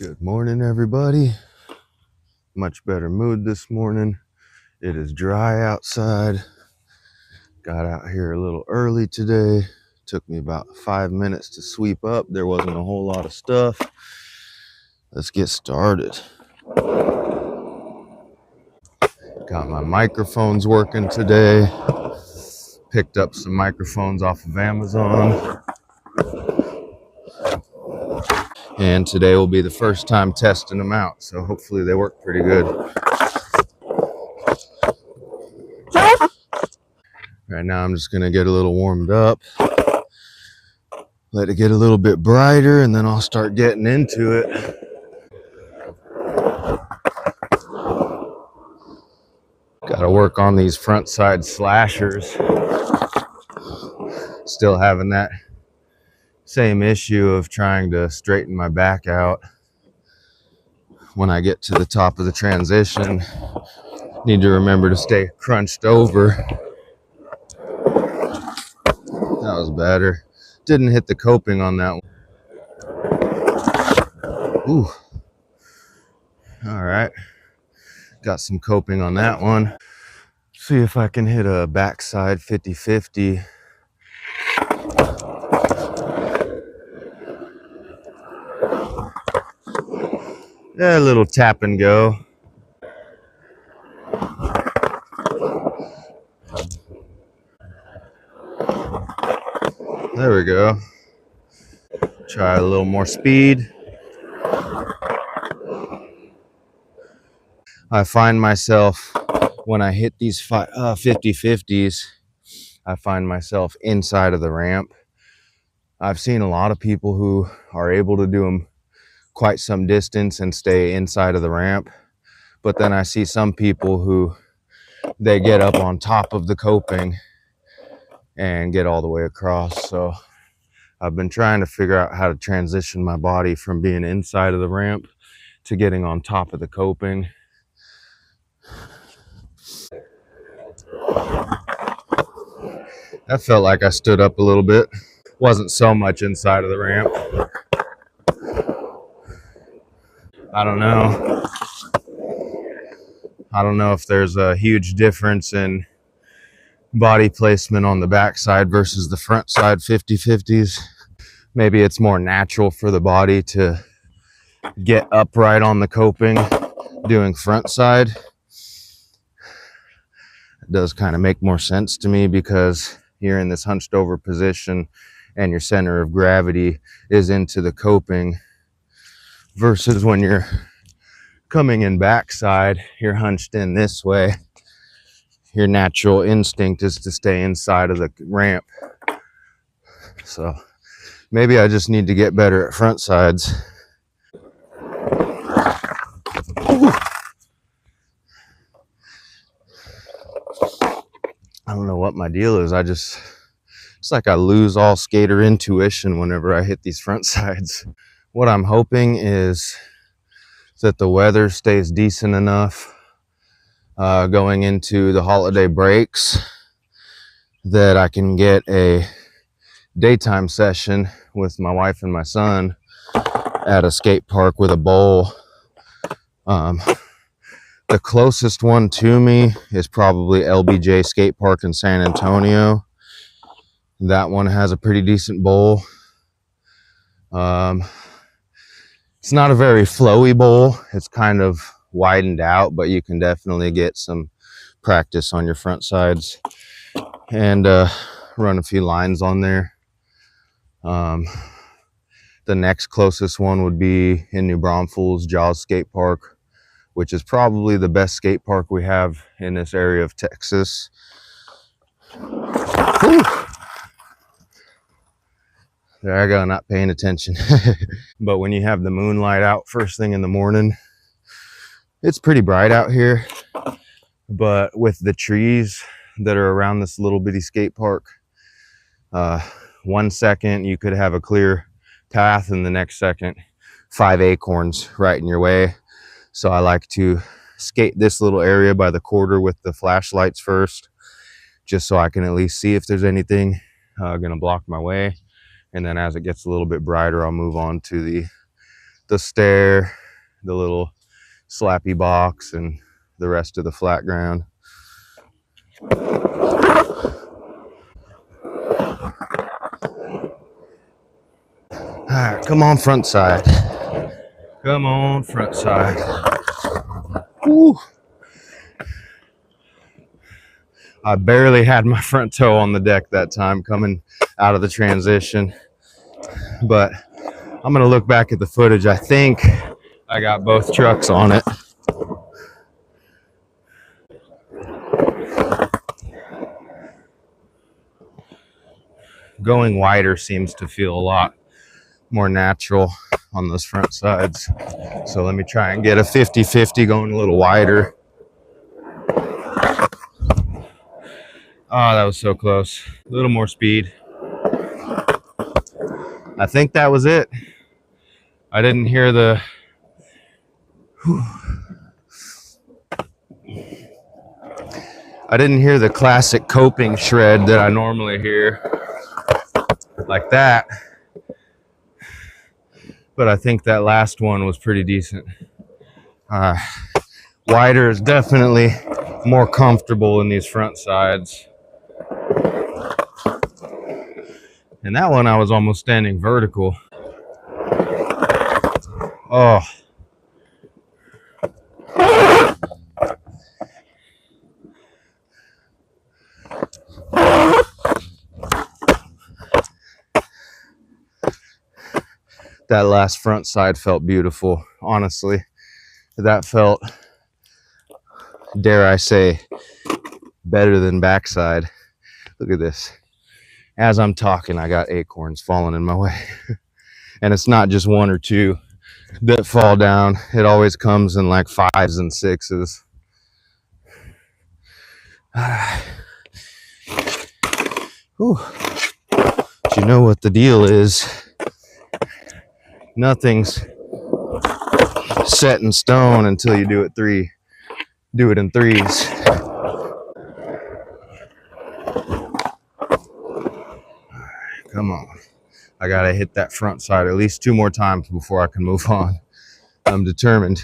Good morning, everybody. Much better mood this morning. It is dry outside. Got out here a little early today. Took me about 5 minutes to sweep up. There wasn't a whole lot of stuff. Let's get started. Got my microphones working today. Picked up some microphones off of Amazon. And today will be the first time testing them out, so hopefully they work pretty good. Right now I'm just gonna get a little warmed up, let it get a little bit brighter, and then I'll start getting into it. Gotta work on these front side slashers. Still having that same issue of trying to straighten my back out when I get to the top of the transition. Need to remember to stay crunched over. That was better. Didn't hit the coping on that one. Ooh. All right. Got some coping on that one. See if I can hit a backside 50-50. Yeah, a little tap and go. There we go. Try a little more speed. I find myself, when I hit these 50-50s, I find myself inside of the ramp. I've seen a lot of people who are able to do them quite some distance and stay inside of the ramp. But then I see some people who they get up on top of the coping and get all the way across. So I've been trying to figure out how to transition my body from being inside of the ramp to getting on top of the coping. That felt like I stood up a little bit. Wasn't so much inside of the ramp. I don't know. I don't know if there's a huge difference in body placement on the backside versus the front side 50-50s. Maybe it's more natural for the body to get upright on the coping doing front side. It does kind of make more sense to me because you're in this hunched over position and your center of gravity is into the coping, versus when you're coming in backside, you're hunched in this way. Your natural instinct is to stay inside of the ramp. So maybe I just need to get better at front sides. I don't know what my deal is. It's like I lose all skater intuition whenever I hit these front sides. What I'm hoping is that the weather stays decent enough going into the holiday breaks that I can get a daytime session with my wife and my son at a skate park with a bowl. The closest one to me is probably LBJ Skate Park in San Antonio. That one has a pretty decent bowl. It's not a very flowy bowl. It's kind of widened out, but you can definitely get some practice on your front sides and run a few lines on there. The next closest one would be in New Braunfels, Jaws Skate Park, which is probably the best skate park we have in this area of Texas. Whew. There I go, not paying attention. But when you have the moonlight out first thing in the morning, it's pretty bright out here. But with the trees that are around this little bitty skate park, 1 second you could have a clear path, and the next second 5 acorns right in your way. So I like to skate this little area by the quarter with the flashlights first, just so I can at least see if there's anything gonna block my way. And then as it gets a little bit brighter, I'll move on to the the stair, the little slappy box, and the rest of the flat ground. All right, come on front side. Come on front side. Woo. I barely had my front toe on the deck that time coming out of the transition, but I'm gonna look back at the footage. I think I got both trucks on it. Going wider seems to feel a lot more natural on those front sides. So let me try and get a 50-50 going a little wider. Oh, that was so close. A little more speed. I think that was it. I didn't hear the... I didn't hear the classic coping shred that I normally hear like that. But I think that last one was pretty decent. Wider is definitely more comfortable in these front sides. And that one I was almost standing vertical. Oh. That last front side felt beautiful, honestly. That felt, dare I say, better than backside. Look at this. As I'm talking, I got acorns falling in my way. And it's not just one or two that fall down. It always comes in like 5s and 6s. Whew. But you know what the deal is. Nothing's set in stone until you do it in threes. Come on. I gotta hit that front side at least 2 more times before I can move on. I'm determined.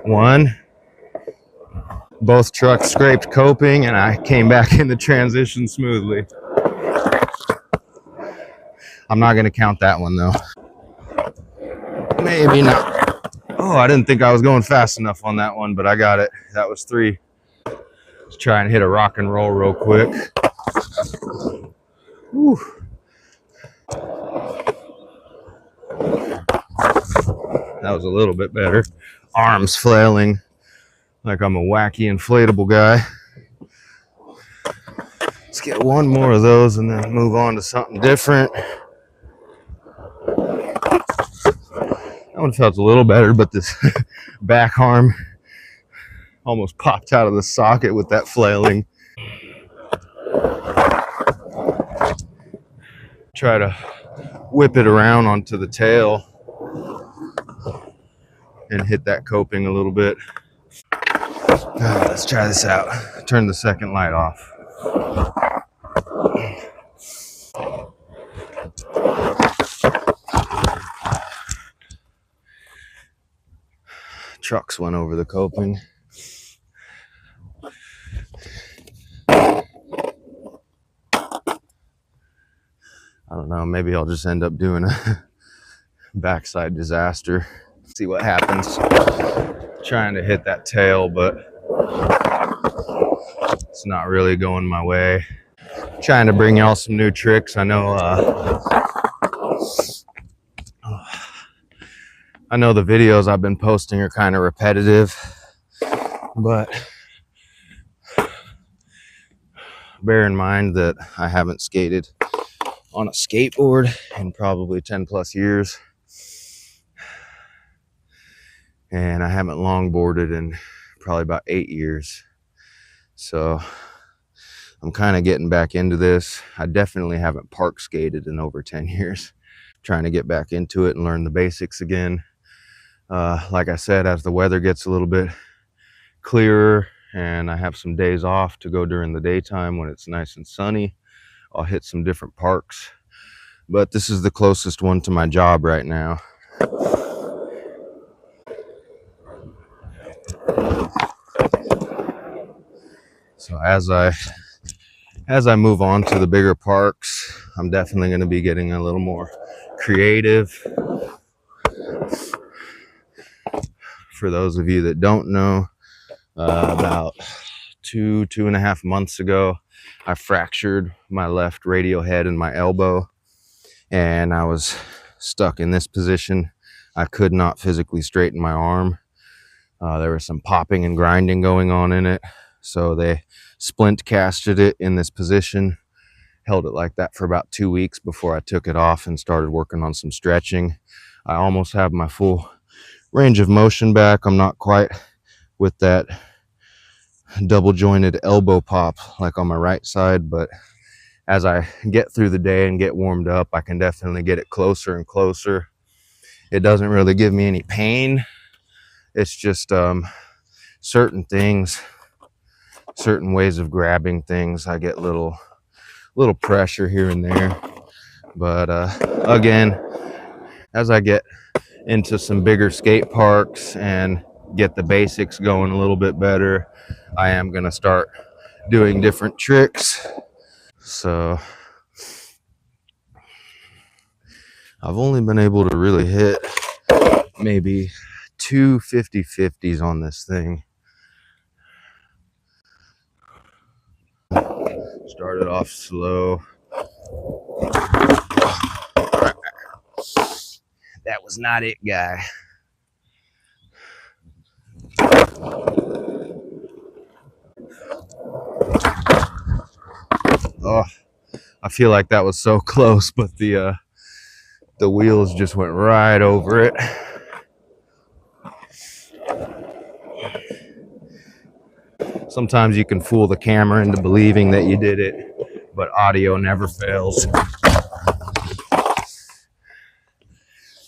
One. Both trucks scraped coping and I came back in the transition smoothly. I'm not gonna count that one though. Maybe not. Oh, I didn't think I was going fast enough on that one, but I got it. That was 3. Let's try and hit a rock and roll real quick. Whew. That was a little bit better. Arms flailing like I'm a wacky inflatable guy. Let's get one more of those and then move on to something different. That one felt a little better, but this back arm almost popped out of the socket with that flailing. Try to whip it around onto the tail and hit that coping a little bit. Let's try this out. Turn the second light off. Trucks went over the coping. I don't know, maybe I'll just end up doing a backside disaster. See what happens. Trying to hit that tail, but it's not really going my way. Trying to bring y'all some new tricks. I know the videos I've been posting are kind of repetitive, but bear in mind that I haven't skated on a skateboard in probably 10 plus years. And I haven't longboarded in probably about 8 years. So I'm kind of getting back into this. I definitely haven't park skated in over 10 years. Trying to get back into it and learn the basics again. Like I said, as the weather gets a little bit clearer and I have some days off to go during the daytime when it's nice and sunny, I'll hit some different parks, but this is the closest one to my job right now. So as I move on to the bigger parks, I'm definitely going to be getting a little more creative. For those of you that don't know, about two and a half months ago, I fractured my left radial head in my elbow, and I was stuck in this position. I could not physically straighten my arm. There was some popping and grinding going on in it, so they splint casted it in this position, held it like that for about 2 weeks before I took it off and started working on some stretching. I almost have my full range of motion back. I'm not quite with that double jointed elbow pop like on my right side, but as I get through the day and get warmed up, I can definitely get it closer and closer. It doesn't really give me any pain. It's just certain things, certain ways of grabbing things, I get little pressure here and there. But again, as I get into some bigger skate parks and get the basics going a little bit better, I am going to start doing different tricks. So I've only been able to really hit maybe 2 50/50s on this thing. Started off slow. That was not it, guy. Oh, I feel like that was so close, but the wheels just went right over it. Sometimes you can fool the camera into believing that you did it, but audio never fails.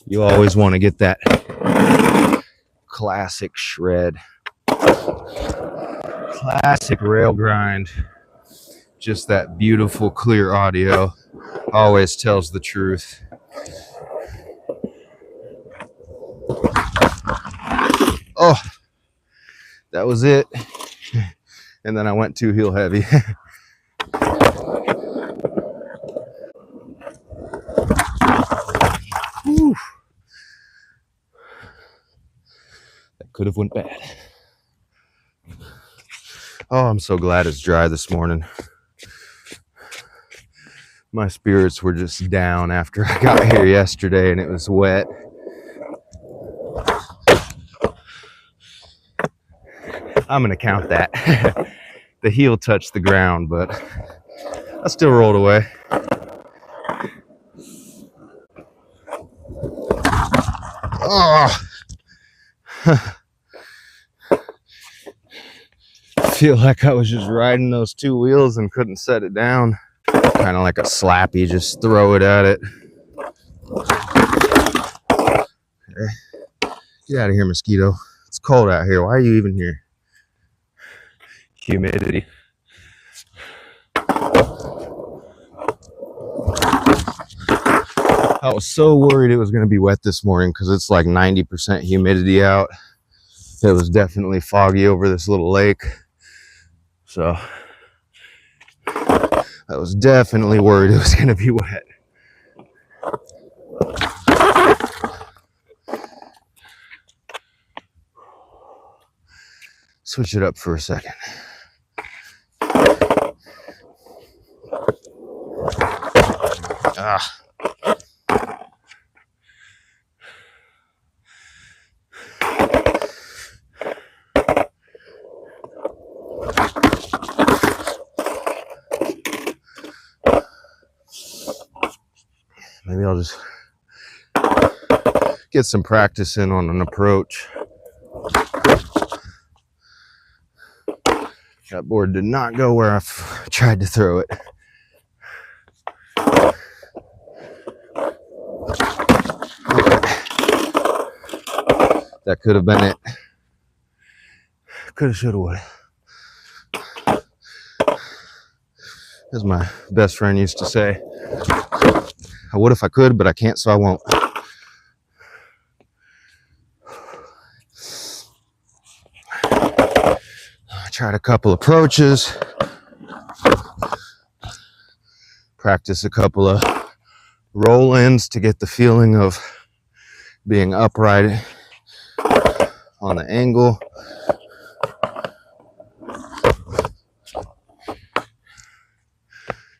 You always want to get that classic shred, classic rail grind. Just that beautiful, clear audio always tells the truth. Oh, that was it. And then I went too heel heavy. That could have went bad. Oh, I'm so glad it's dry this morning. My spirits were just down after I got here yesterday and it was wet. I'm going to count that. The heel touched the ground, but I still rolled away. Oh. I feel like I was just riding those two wheels and couldn't set it down. Kind of like a slappy, just throw it at it. Okay. Get out of here, mosquito. It's cold out here. Why are you even here? Humidity. I was so worried it was going to be wet this morning because it's like 90% humidity out. It was definitely foggy over this little lake. So I was definitely worried it was going to be wet. Switch it up for a second. Maybe I'll just get some practice in on an approach. That board did not go where I tried to throw it. That could have been it. Coulda, shoulda, woulda. As my best friend used to say, I would if I could, but I can't, so I won't. I tried a couple approaches, practice a couple of roll-ins to get the feeling of being upright on the angle.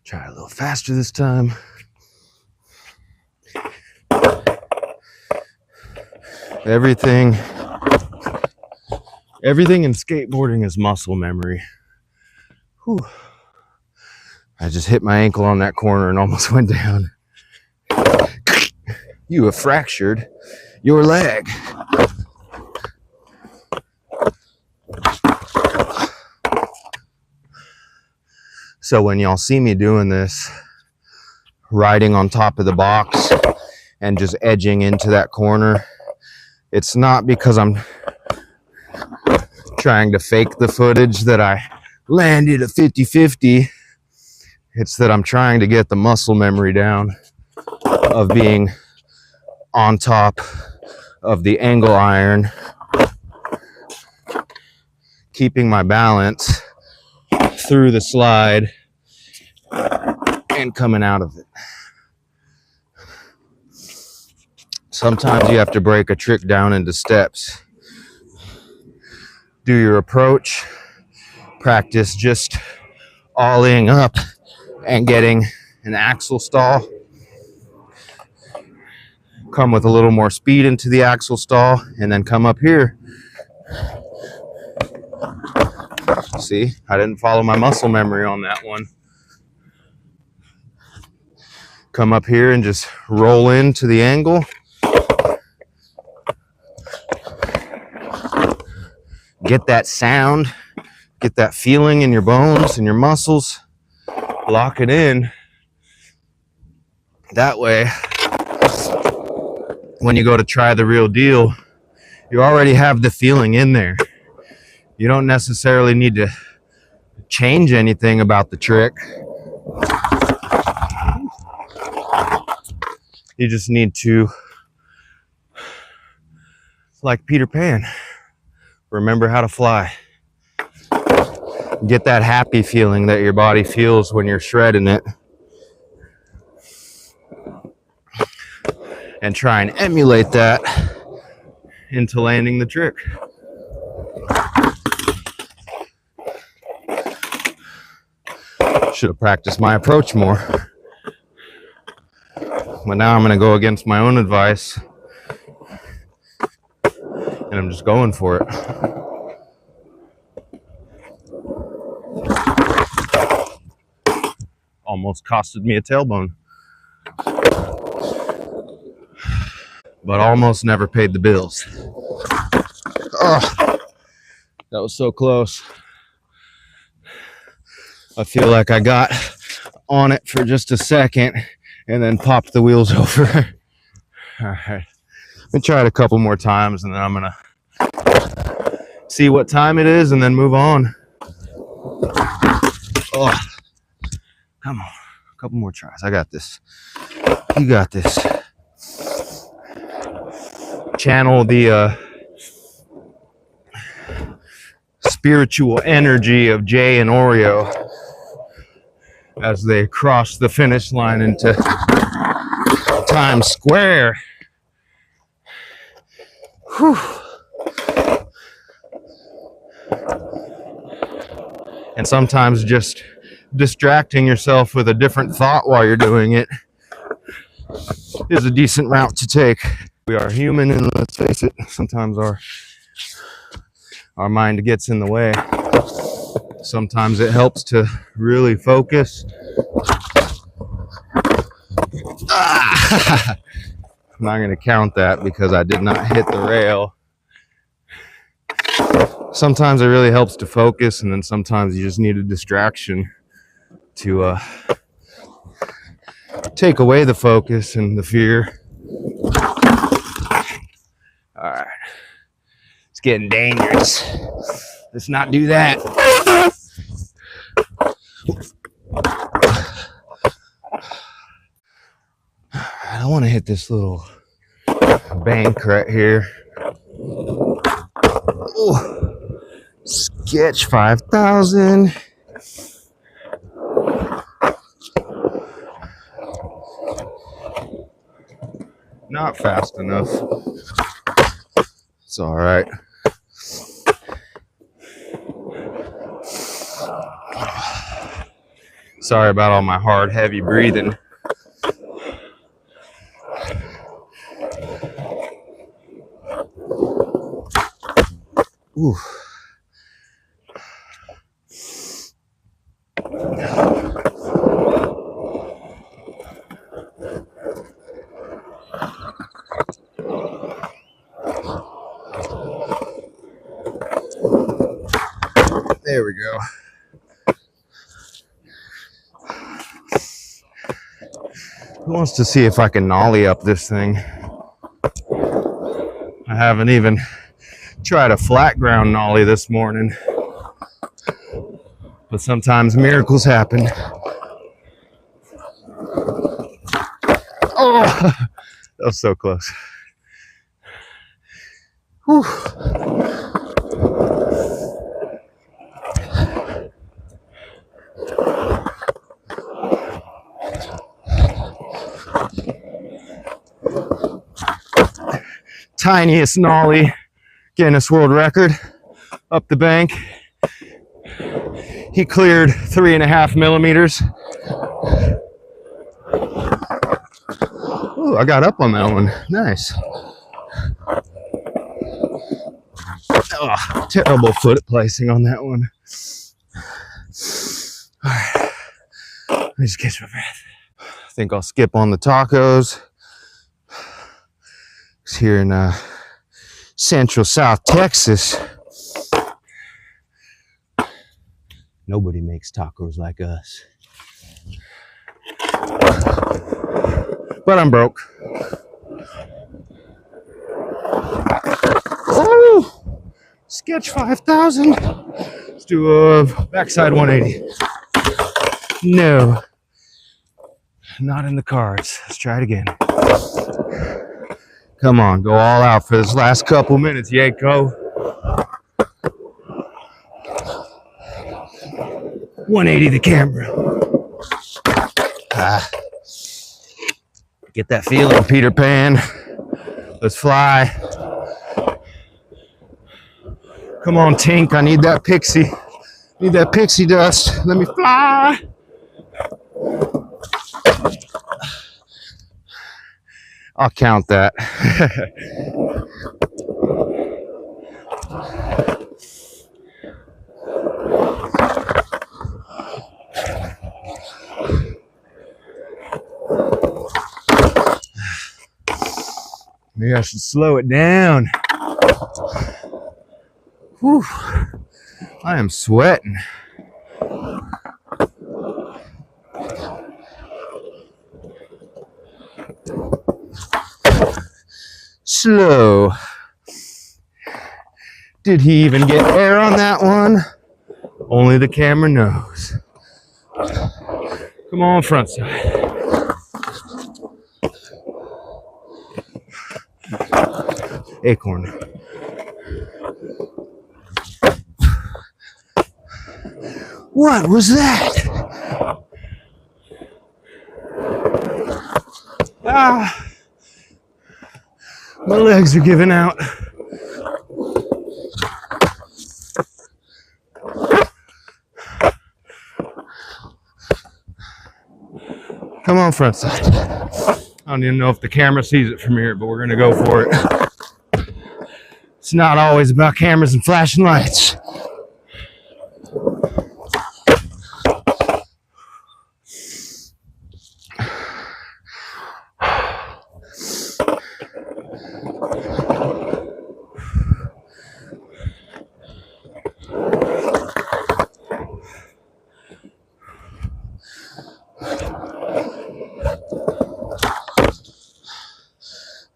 Try a little faster this time. Everything in skateboarding is muscle memory. Whew. I just hit my ankle on that corner and almost went down. You have fractured your leg. So when y'all see me doing this, riding on top of the box and just edging into that corner, it's not because I'm trying to fake the footage that I landed a 50-50. It's that I'm trying to get the muscle memory down of being on top of the angle iron, keeping my balance through the slide and coming out of it. Sometimes you have to break a trick down into steps. Do your approach, practice just ollieing up and getting an axle stall. Come with a little more speed into the axle stall and then come up here. See, I didn't follow my muscle memory on that one. Come up here and just roll into the angle. Get that sound, get that feeling in your bones and your muscles. Lock it in. That way, when you go to try the real deal, you already have the feeling in there. You don't necessarily need to change anything about the trick. You just need to, like Peter Pan, remember how to fly. Get that happy feeling that your body feels when you're shredding it. And try and emulate that into landing the trick. Should have practiced my approach more. But now I'm going to go against my own advice. And I'm just going for it. Almost costed me a tailbone. But almost never paid the bills. Oh, that was so close. I feel like I got on it for just a second and then popped the wheels over. All right. Let me try it a couple more times and then I'm gonna see what time it is and then move on. Oh, come on. A couple more tries. I got this. You got this. Channel the spiritual energy of Jay and Oreo as they cross the finish line into Times Square. Whew. And sometimes just distracting yourself with a different thought while you're doing it is a decent route to take. We are human, and let's face it, sometimes our mind gets in the way. Sometimes it helps to really focus. I'm not going to count that because I did not hit the rail. Sometimes it really helps to focus, and then sometimes you just need a distraction to take away the focus and the fear. All right. It's getting dangerous. Let's not do that. want to hit this little bank right here. Ooh. Sketch 5,000. Not fast enough. It's all right. Sorry about all my hard, heavy breathing. Ooh. There we go. Who wants to see if I can nollie up this thing? I haven't even tried a flat ground nollie this morning. But sometimes miracles happen. Oh, that was so close. Whew. Tiniest nollie, Guinness World Record, up the bank. He cleared 3.5 millimeters. Ooh, I got up on that one. Nice. Oh, terrible foot placing on that one. All right, let me just catch my breath. I think I'll skip on the tacos. It's here in Central South Texas. Nobody makes tacos like us. But I'm broke. Oh, sketch 5,000. Let's do a backside 180. No, not in the cards. Let's try it again. Come on, go all out for this last couple minutes, Yako. 180 the camera. Get that feeling, Peter Pan. Let's fly. Come on, Tink. I need that pixie. Need that pixie dust. Let me fly. I'll count that. Maybe I should slow it down. Whew. I am sweating. Slow. Did he even get air on that one? Only the camera knows. Come on, front side. Acorn. What was that? Ah, my legs are giving out. Come on, front side. I don't even know if the camera sees it from here, but we're gonna go for it. It's not always about cameras and flashing lights.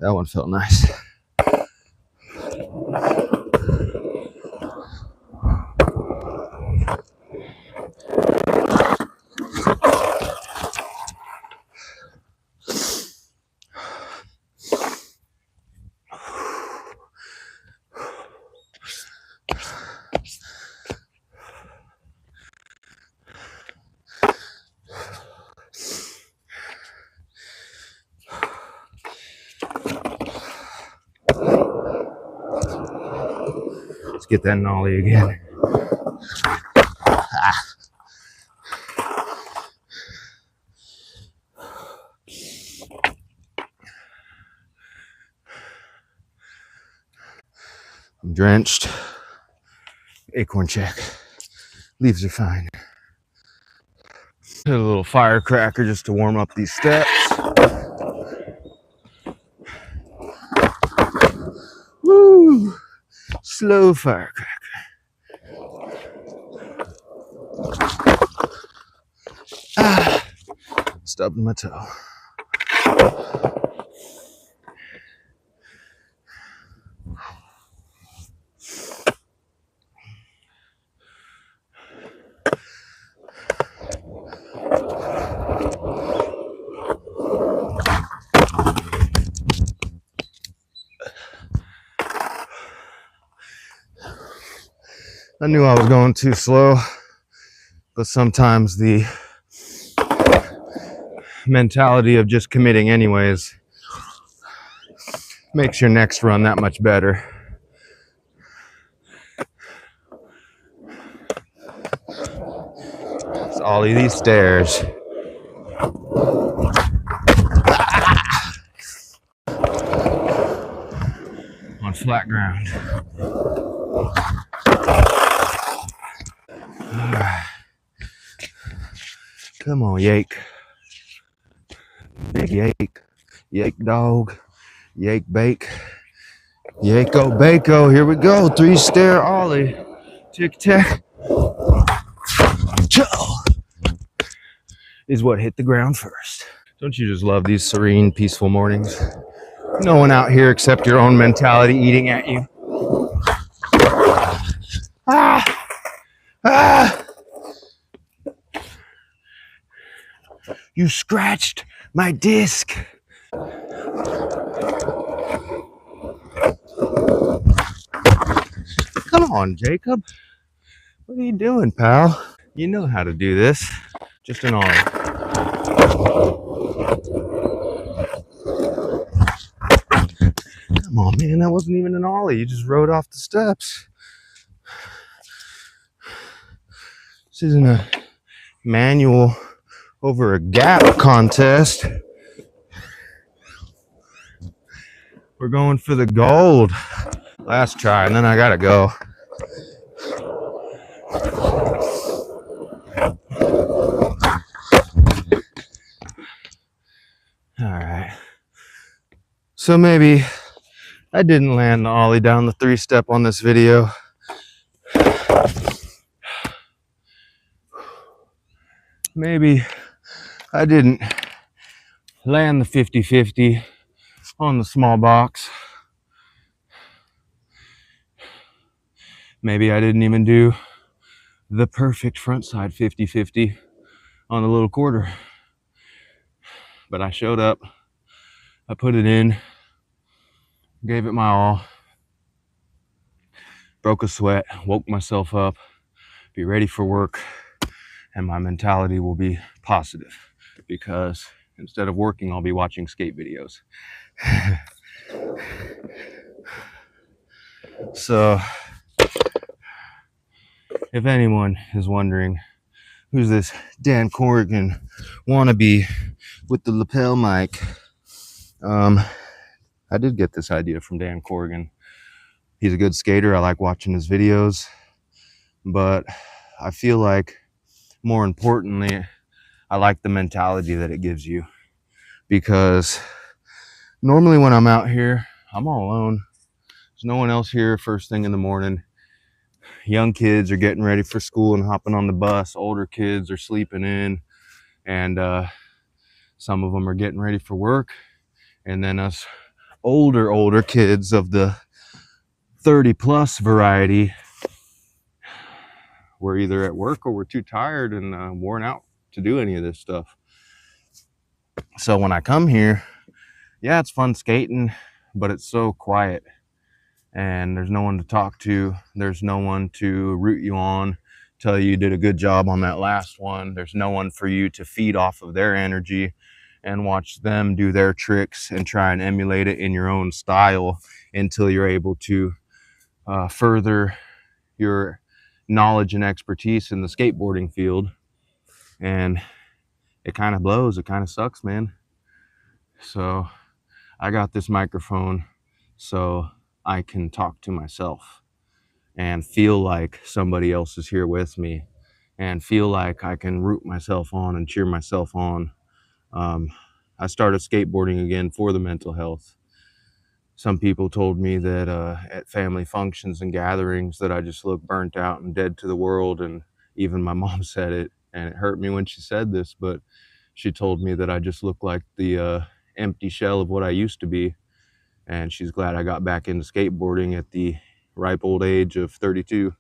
That one felt nice. get that ollie again. I'm drenched. Acorn check. Leaves are fine. Hit a little firecracker just to warm up these steps. Woo! Slow firecracker. Ah, stubbing my toe. I knew I was going too slow, but sometimes the mentality of just committing anyways makes your next run that much better. Let's ollie these stairs. On flat ground. Come on, yake. Big yake. Yake dog. Yake bake. Yako bako. Here we go. 3-stair ollie. Tic tac. Is what hit the ground first. Don't you just love these serene, peaceful mornings? No one out here except your own mentality eating at you. Ah! Ah! You scratched my disc. Come on, Jacob. What are you doing, pal? You know how to do this. Just an ollie. Come on, man. That wasn't even an ollie. You just rode off the steps. This isn't a manual over a gap contest. We're going for the gold. Last try, and then I gotta go. All right. So maybe I didn't land the ollie down the 3-step on this video. Maybe I didn't land the 50-50 on the small box. Maybe I didn't even do the perfect frontside 50-50 on the little quarter. But I showed up, I put it in, gave it my all, broke a sweat, woke myself up, be ready for work, and my mentality will be positive because instead of working, I'll be watching skate videos. So if anyone is wondering, who's this Dan Corrigan wannabe with the lapel mic? I did get this idea from Dan Corrigan. He's a good skater. I like watching his videos, but I feel like more importantly, I like the mentality that it gives you, because normally when I'm out here, I'm all alone. There's no one else here first thing in the morning. Young kids are getting ready for school and hopping on the bus. Older kids are sleeping in, and some of them are getting ready for work. And then us older kids of the 30+ variety, we're either at work or we're too tired and worn out to do any of this stuff. So when I come here, yeah, it's fun skating, but it's so quiet and there's no one to talk to. There's no one to root you on, tell you did a good job on that last one. There's no one for you to feed off of their energy and watch them do their tricks and try and emulate it in your own style until you're able to further your knowledge and expertise in the skateboarding field. And it kind of blows. It kind of sucks, man. So I got this microphone so I can talk to myself and feel like somebody else is here with me and feel like I can root myself on and cheer myself on. I started skateboarding again for the mental health. Some people told me that at family functions and gatherings that I just look burnt out and dead to the world. And even my mom said it, and it hurt me when she said this, but she told me that I just look like the empty shell of what I used to be. And she's glad I got back into skateboarding at the ripe old age of 32.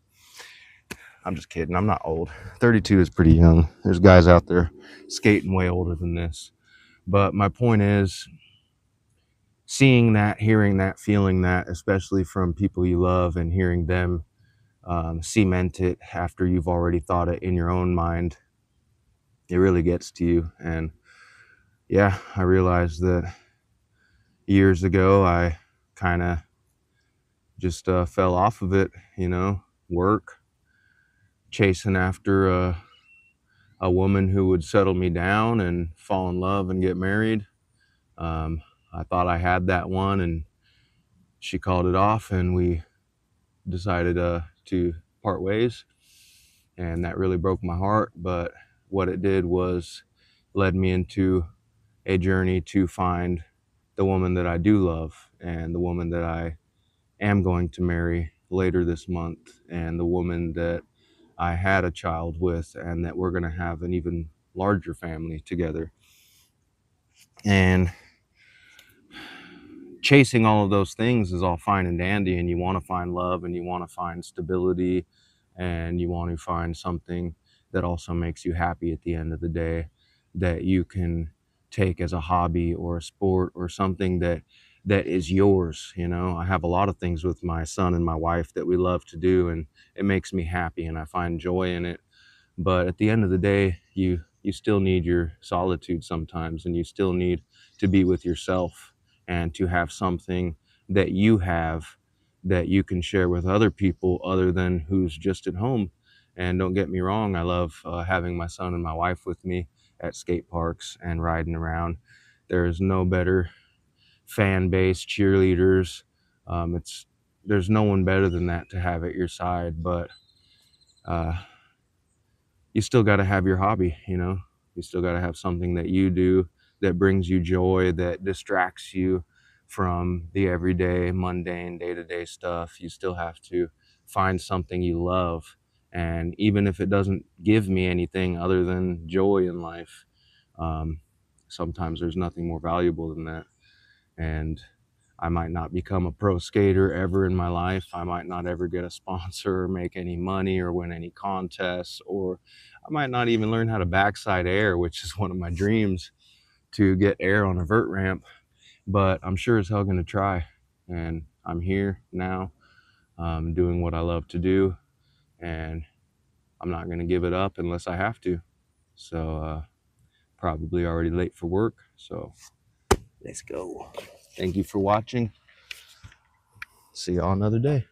I'm just kidding. I'm not old. 32 is pretty young. There's guys out there skating way older than this. But my point is, seeing that, hearing that, feeling that, especially from people you love, and hearing them cement it after you've already thought it in your own mind, it really gets to you. And yeah, I realized that years ago I kind of just fell off of it, work, chasing after a woman who would settle me down and fall in love and get married. I thought I had that one, and she called it off, and we decided to part ways, and that really broke my heart. But what it did was led me into a journey to find the woman that I do love, and the woman that I am going to marry later this month, and the woman that I had a child with, and that we're going to have an even larger family together. And chasing all of those things is all fine and dandy, and you want to find love, and you want to find stability, and you want to find something that also makes you happy at the end of the day, that you can take as a hobby or a sport or something that is yours. I have a lot of things with my son and my wife that we love to do, and it makes me happy, and I find joy in it. But at the end of the day, you still need your solitude sometimes, and you still need to be with yourself and to have something that you have that you can share with other people other than who's just at home. And don't get me wrong, I love having my son and my wife with me at skate parks and riding around. There's no better fan base, cheerleaders. There's no one better than that to have at your side. But you still got to have your hobby. You still got to have something that you do that brings you joy, that distracts you from the everyday, mundane, day-to-day stuff. You still have to find something you love. And even if it doesn't give me anything other than joy in life, sometimes there's nothing more valuable than that. And I might not become a pro skater ever in my life. I might not ever get a sponsor or make any money or win any contests, or I might not even learn how to backside air, which is one of my dreams, to get air on a vert ramp. But I'm sure as hell going to try. And I'm here now, doing what I love to do. And I'm not going to give it up unless I have to. So probably already late for work. So let's go. Thank you for watching. See y'all another day.